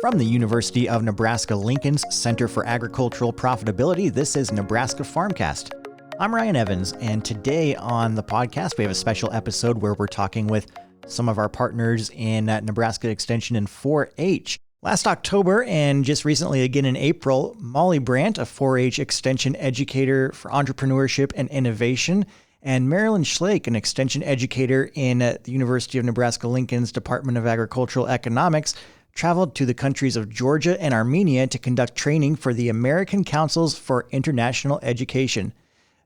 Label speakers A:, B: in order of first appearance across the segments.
A: From the University of Nebraska-Lincoln's Center for Agricultural Profitability, this is Nebraska Farmcast. I'm Ryan Evans, and today on the podcast, we have a special episode where we're talking with some of our partners in Nebraska Extension and 4-H. Last October, and just recently again in April, Molly Brandt, a 4-H Extension educator for entrepreneurship and innovation, and Marilyn Schlake, an Extension educator in the University of Nebraska-Lincoln's Department of Agricultural Economics, traveled to the countries of Georgia and Armenia to conduct training for the American Councils for International Education.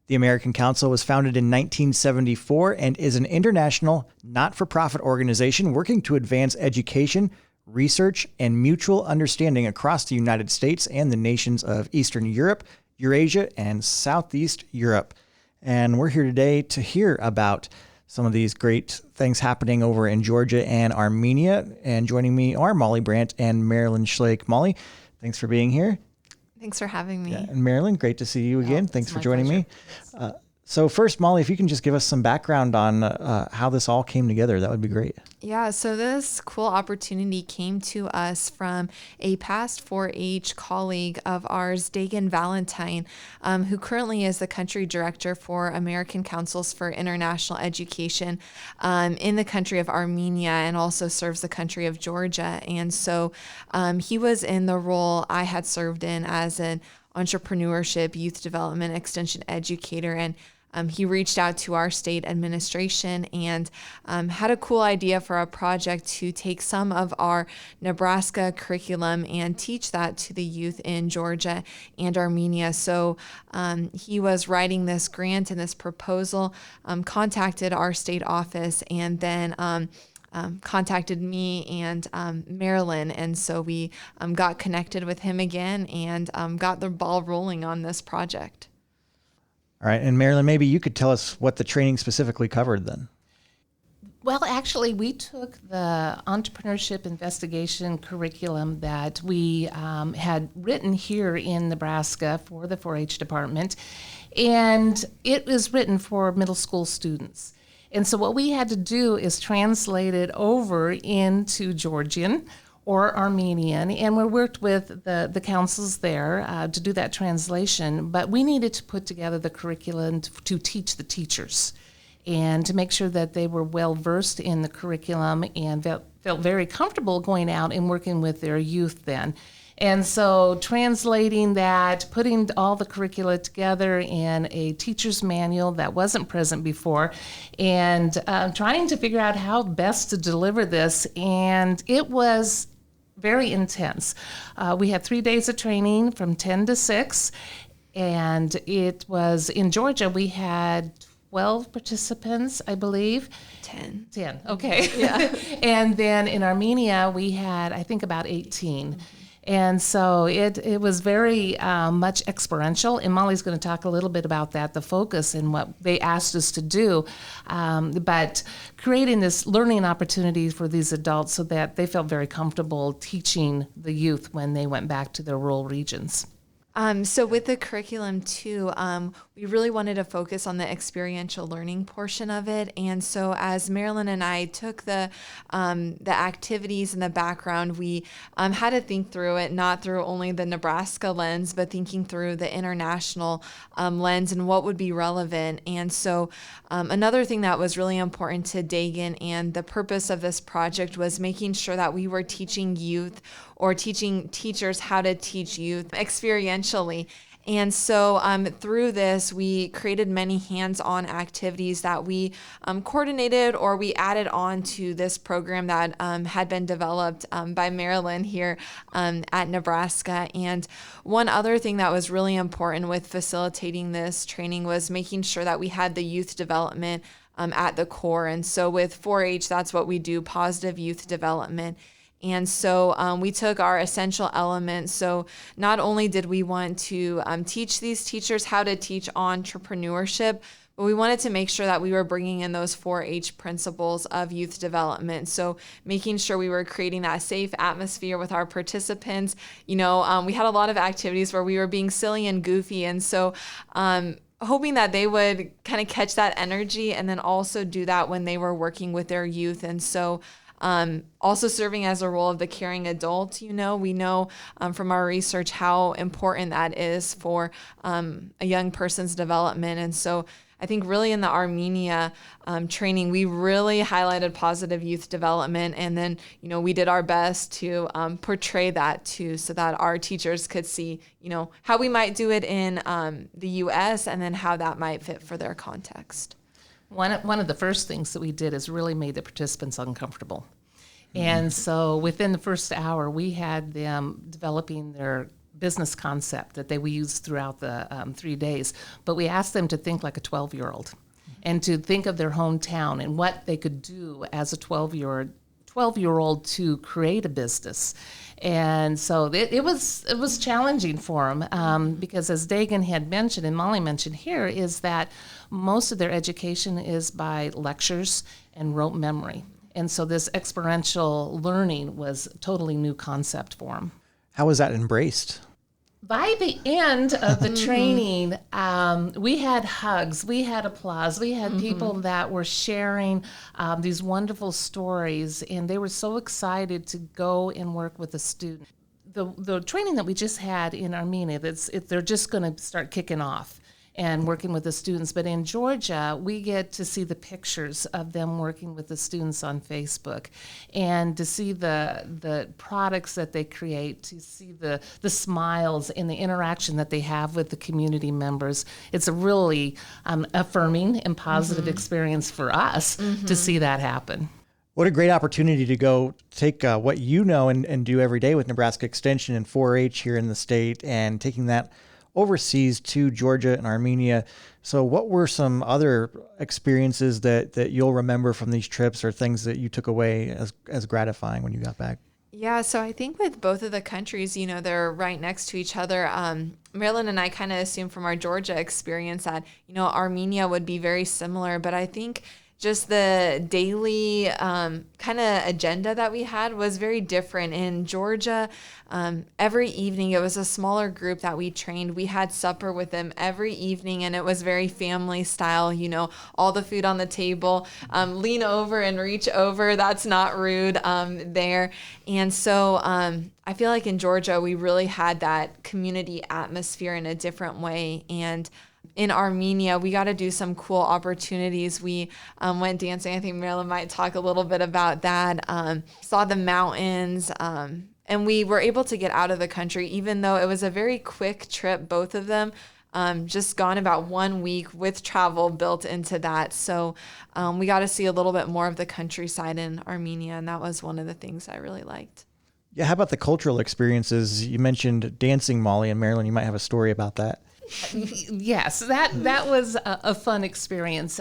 A: The American Council was founded in 1974 and is an international, not-for-profit organization working to advance education, research, and mutual understanding across the United States and the nations of Eastern Europe, Eurasia, and Southeast Europe. And we're here today to hear about some of these great things happening over in Georgia and Armenia. And joining me are Molly Brandt and Marilyn Schlake. Molly, thanks for being here.
B: Thanks for having me.
A: Yeah, and Marilyn, great to see you again. Thanks for joining
B: pleasure.
A: me. So first, Molly, if you can just give us some background on how this all came together, that would be great.
B: Yeah, so this cool opportunity came to us from a past 4-H colleague of ours, Dagan Valentine, who currently is the country director for American Councils for International Education in the country of Armenia and also serves the country of Georgia. And so he was in the role I had served in as an entrepreneurship, youth development, extension educator, and he reached out to our state administration and had a cool idea for a project to take some of our Nebraska curriculum and teach that to the youth in Georgia and Armenia. So he was writing this grant and this proposal, contacted our state office, and then contacted me and Marilyn. And so we got connected with him again and got the ball rolling on this project.
A: All right. And Marilyn, maybe you could tell us what the training specifically covered then.
C: Well, actually, we took the Entrepreneurship Investigation curriculum that we had written here in Nebraska for the 4-H department, and it was written for middle school students. And so what we had to do is translate it over into Georgian or Armenian, and we worked with the councils there to do that translation, but we needed to put together the curriculum to teach the teachers and to make sure that they were well versed in the curriculum and felt very comfortable going out and working with their youth then. And so translating that, putting all the curricula together in a teacher's manual that wasn't present before, and trying to figure out how best to deliver this, and it was very intense. We had 3 days of training from 10 to 6, and it was in Georgia. We had 12 participants, I believe.
B: 10,
C: okay.
B: Yeah.
C: And then in Armenia, we had, I think, about 18. Mm-hmm. And so it was very much experiential, and Molly's going to talk a little bit about that, the focus and what they asked us to do, but creating this learning opportunity for these adults so that they felt very comfortable teaching the youth when they went back to their rural regions.
B: So with the curriculum too, we really wanted to focus on the experiential learning portion of it. And so as Marilyn and I took the activities and the background, we had to think through it, not through only the Nebraska lens, but thinking through the international lens and what would be relevant. And so another thing that was really important to Dagan and the purpose of this project was making sure that we were teaching youth or teaching teachers how to teach youth experientially. And so through this, we created many hands-on activities that we coordinated or we added on to this program that had been developed by Marilyn here at Nebraska. And one other thing that was really important with facilitating this training was making sure that we had the youth development at the core. And so with 4-H, that's what we do, positive youth development. And so we took our essential elements. So not only did we want to teach these teachers how to teach entrepreneurship, but we wanted to make sure that we were bringing in those 4-H principles of youth development. So making sure we were creating that safe atmosphere with our participants. You know, we had a lot of activities where we were being silly and goofy. And so hoping that they would kind of catch that energy and then also do that when they were working with their youth. And so Also serving as a role of the caring adult. We know from our research how important that is for a young person's development. And so I think really in the Armenia training, we really highlighted positive youth development. And then, we did our best to portray that too, so that our teachers could see, how we might do it in the U.S. and then how that might fit for their context.
C: One of the first things that we did is really made the participants uncomfortable. And so within the first hour, we had them developing their business concept that they would use throughout the 3 days. But we asked them to think like a 12-year-old and to think of their hometown and what they could do as a 12-year-old to create a business. And so it was challenging for them because, as Dagan had mentioned and Molly mentioned here, is that most of their education is by lectures and rote memory. And so this experiential learning was a totally new concept for them.
A: How was that embraced?
C: By the end of the training, we had hugs, we had applause, we had people that were sharing these wonderful stories, and they were so excited to go and work with a student. The training that we just had in Armenia, they're just going to start kicking off and working with the students. But in Georgia, we get to see the pictures of them working with the students on Facebook and to see the products that they create, to see the smiles and the interaction that they have with the community members. It's a really affirming and positive experience for us to see that happen.
A: What a great opportunity to go take what you know and do every day with Nebraska Extension and 4-H here in the state and taking that overseas to Georgia and Armenia. So what were some other experiences that you'll remember from these trips or things that you took away as gratifying when you got back?
B: Yeah, so I think with both of the countries, they're right next to each other. Marilyn and I kind of assumed from our Georgia experience that, Armenia would be very similar, but I think just the daily kind of agenda that we had was very different. In Georgia, every evening, it was a smaller group that we trained. We had supper with them every evening, and it was very family style, all the food on the table, lean over and reach over. That's not rude there. And so I feel like in Georgia, we really had that community atmosphere in a different way. And in Armenia, we got to do some cool opportunities. We went dancing. I think Marilyn might talk a little bit about that. Saw the mountains, and we were able to get out of the country, even though it was a very quick trip, both of them. Just gone about 1 week with travel built into that. So we got to see a little bit more of the countryside in Armenia, and that was one of the things I really liked.
A: Yeah, how about the cultural experiences? You mentioned dancing, Molly, and Marilyn, you might have a story about that.
C: Yes, that was a fun experience.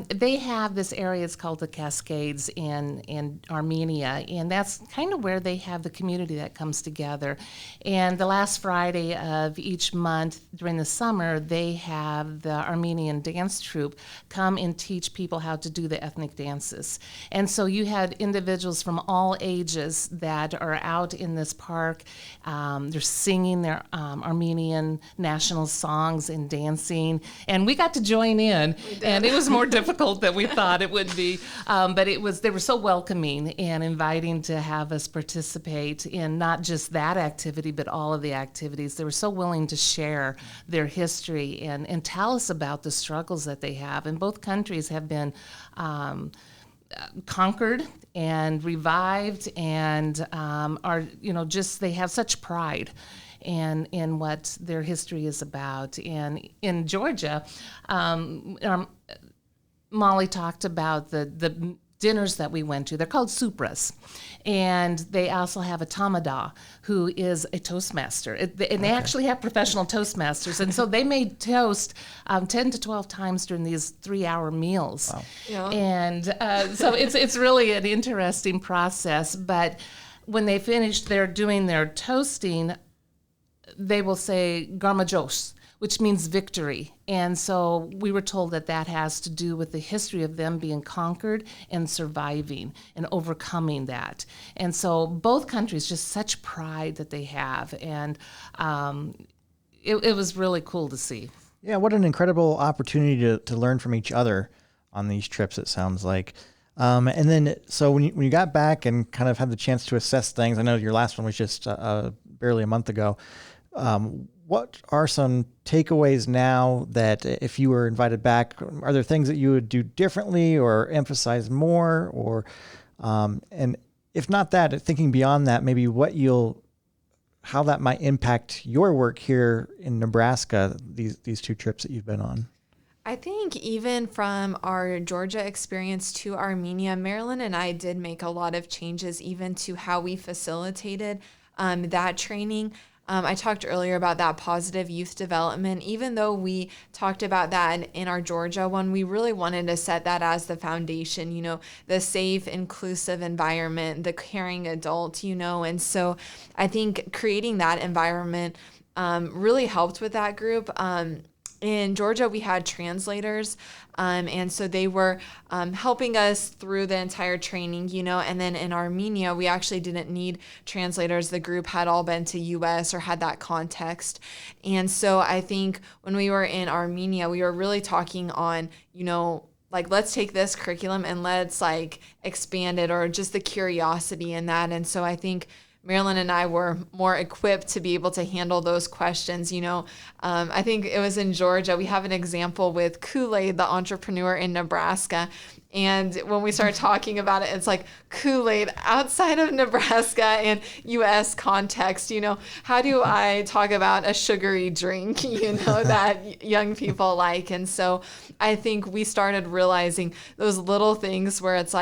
C: They have this area, it's called the Cascades in Armenia, and that's kind of where they have the community that comes together. And the last Friday of each month during the summer, they have the Armenian dance troupe come and teach people how to do the ethnic dances. And so you had individuals from all ages that are out in this park. They're singing their Armenian national songs and dancing, and we got to join in, and it was more difficult than we thought it would be, but they were so welcoming and inviting to have us participate in not just that activity but all of the activities. They were so willing to share their history and tell us about the struggles that they have, and both countries have been conquered and revived and are they have such pride and in what their history is about. And in Georgia, Molly talked about the dinners that we went to. They're called supras. And they also have a tamada, who is a Toastmaster. And they actually have professional Toastmasters. And so they made toast 10 to 12 times during these 3-hour meals. Wow. Yeah. And so it's really an interesting process. But when they finished doing their toasting, they will say Garmajos, which means victory. And so we were told that has to do with the history of them being conquered and surviving and overcoming that. And so both countries, just such pride that they have. And it was really cool to see. Yeah,
A: what an incredible opportunity to learn from each other on these trips, it sounds like. And then, so when you got back and kind of had the chance to assess things, I know your last one was just barely a month ago. What are some takeaways now that if you were invited back, are there things that you would do differently or emphasize more, or, and if not that, thinking beyond that, maybe how that might impact your work here in Nebraska, these 2 trips that you've been on?
B: I think even from our Georgia experience to Armenia, Marilyn and I did make a lot of changes even to how we facilitated that training. I talked earlier about that positive youth development. Even though we talked about that in our Georgia one, we really wanted to set that as the foundation, the safe, inclusive environment, the caring adult, and so I think creating that environment really helped with that group. In Georgia, we had translators, and so they were helping us through the entire training, and then in Armenia, we actually didn't need translators. The group had all been to U.S. or had that context. And so I think when we were in Armenia, we were really talking on, let's take this curriculum and let's expand it, or just the curiosity in that. And so I think Marilyn and I were more equipped to be able to handle those questions. I think it was in Georgia. We have an example with Kool-Aid, the entrepreneur in Nebraska. And when we started talking about it, it's like Kool-Aid outside of Nebraska and U.S. context. How do I talk about a sugary drink, that young people like? And so I think we started realizing those little things where it's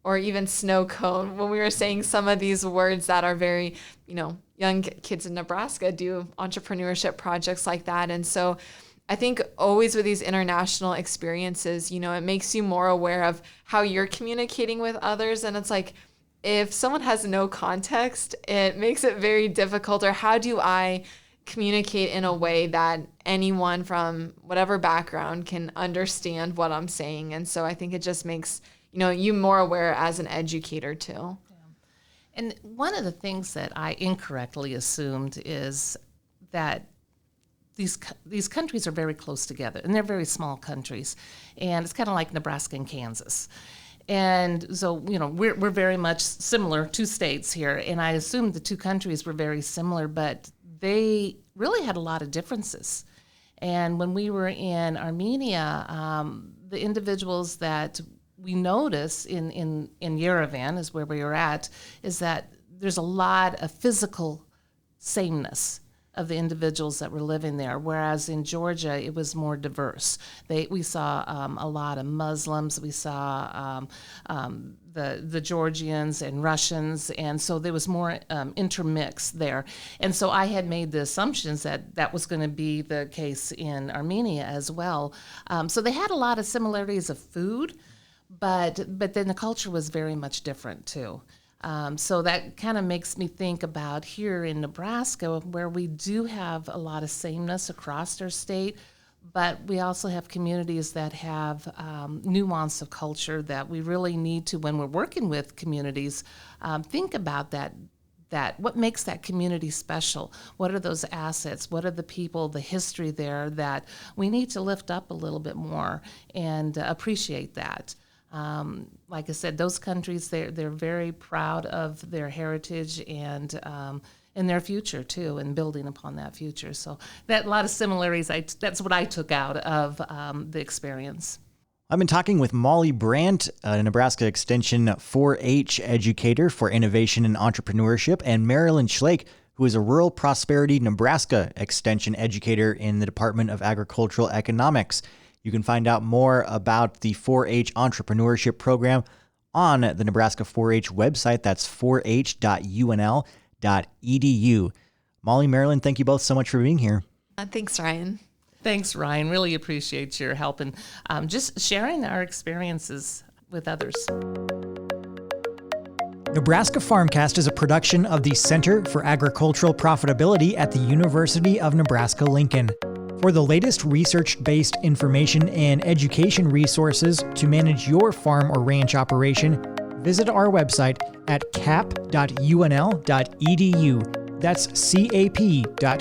B: or even snow cone, when we were saying some of these words that are very, young kids in Nebraska do entrepreneurship projects like that. And so I think always with these international experiences, it makes you more aware of how you're communicating with others. And it's if someone has no context, it makes it very difficult. Or how do I communicate in a way that anyone from whatever background can understand what I'm saying? And so I think it just makes you more aware as an educator too. Yeah.
C: And one of the things that I incorrectly assumed is that these countries are very close together, and they're very small countries, and it's kind of like Nebraska and Kansas. And so, we're very much similar, 2 states here, and I assumed the 2 countries were very similar, but they really had a lot of differences. And when we were in Armenia, the individuals that we notice in Yerevan, is where we were at, is that there's a lot of physical sameness of the individuals that were living there, whereas in Georgia it was more diverse. We saw a lot of Muslims, we saw the Georgians and Russians, and so there was more intermix there. And so I had made the assumptions that was going to be the case in Armenia as well. So they had a lot of similarities of food, but then the culture was very much different too. So that kind of makes me think about here in Nebraska, where we do have a lot of sameness across our state, but we also have communities that have nuance of culture that we really need to, when we're working with communities, think about that what makes that community special? What are those assets? What are the people, the history there that we need to lift up a little bit more and appreciate that? Like I said, those countries, they're very proud of their heritage and their future too, and building upon that future. So that a lot of similarities. That's what I took out of the experience.
A: I've been talking with Molly Brandt, a Nebraska Extension 4-H educator for innovation and entrepreneurship, and Marilyn Schlake, who is a Rural Prosperity Nebraska Extension educator in the Department of Agricultural Economics. You can find out more about the 4-H entrepreneurship program on the Nebraska 4-H website. That's 4h.unl.edu. Molly, Marilyn, thank you both so much for being here.
B: Thanks, Ryan.
C: Thanks, Ryan. Really appreciate your help and just sharing our experiences with others.
A: Nebraska Farmcast is a production of the Center for Agricultural Profitability at the University of Nebraska-Lincoln. For the latest research-based information and education resources to manage your farm or ranch operation, visit our website at cap.unl.edu. That's cap.unl.edu.